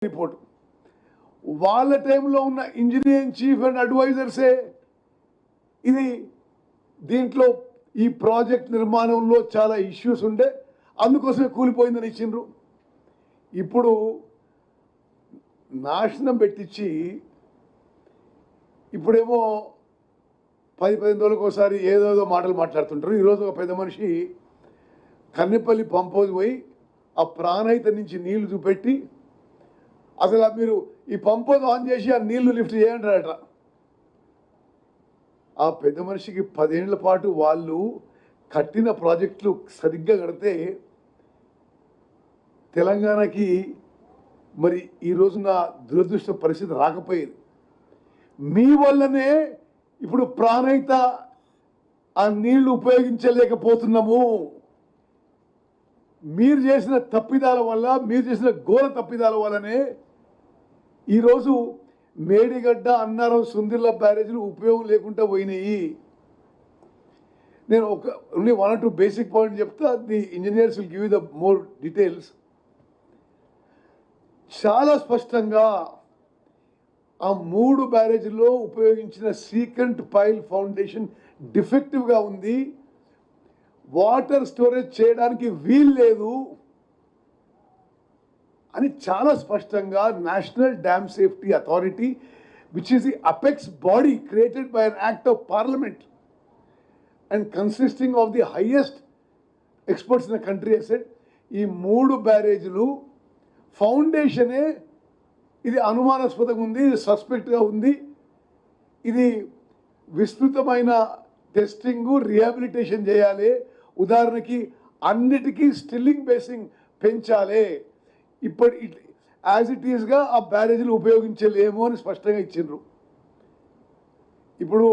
Report వాళ్ళ టైంలో ఉన్న ఇంజనీరింగ్ చీఫ్ అండ్ అడ్వైజర్సే ఇది దీంట్లో ఈ ప్రాజెక్ట్ నిర్మాణంలో చాలా ఇష్యూస్ ఉండే అందుకోసమే కూలిపోయిందని ఇచ్చిండ్రు. ఇప్పుడు నాశనం పెట్టించి ఇప్పుడేమో 10-15 రోజులకు ఒకసారి ఏదోదో మాటలు మాట్లాడుతుంటారు. ఈరోజు ఒక పెద్ద మనిషి కన్నెపల్లి పంపోజ్ పోయి ఆ ప్రాణహిత నుంచి నీళ్లు చూపెట్టి అసలు మీరు ఈ పంపోజ్ ఆన్ చేసి ఆ నీళ్లు లిఫ్ట్ చేయంటారట. ఆ పెద్ద మనిషికి 10 ఏళ్ల పాటు వాళ్ళు కట్టిన ప్రాజెక్టులు సరిగ్గా కడితే తెలంగాణకి మరి ఈ రోజున దురదృష్ట పరిస్థితి రాకపోయేది. మీ వల్లనే ఇప్పుడు ప్రాణహిత ఆ నీళ్లు ఉపయోగించలేకపోతున్నాము. మీరు చేసిన తప్పిదాల వల్ల, మీరు చేసిన ఘోర తప్పిదాల వల్లనే ఈరోజు మేడిగడ్డ, అన్నారం, సుందిర్ల బ్యారేజీలు ఉపయోగం లేకుండా పోయినాయి. నేను ఓన్లీ 1 or 2 బేసిక్ పాయింట్ చెప్తా. The engineers will give you the more details. చాలా స్పష్టంగా ఆ 3 బ్యారేజీల్లో ఉపయోగించిన సీకెంట్ పైల్ ఫౌండేషన్ డిఫెక్టివ్గా ఉంది. వాటర్ స్టోరేజ్ చేయడానికి వీలు లేదు అని చాలా స్పష్టంగా national dam safety authority, which is the apex body created by an act of parliament and consisting of the highest experts in the country, said ఈ 3 బ్యారేజీలు ఫౌండేషనే ఇది అనుమానాస్పదంగా ఉంది, సస్పెక్ట్గా ఉంది, ఇది విస్తృతమైన టెస్టింగు, రిహాబిలిటేషన్ చేయాలి. ఉదాహరణకి అన్నిటికీ స్టిల్లింగ్ బేసింగ్ పెంచాలి. ఇప్పుడు యాజ్ ఇట్ ఈస్గా ఆ బ్యారేజీలు ఉపయోగించలేము అని స్పష్టంగా ఇచ్చిండ్రు. ఇప్పుడు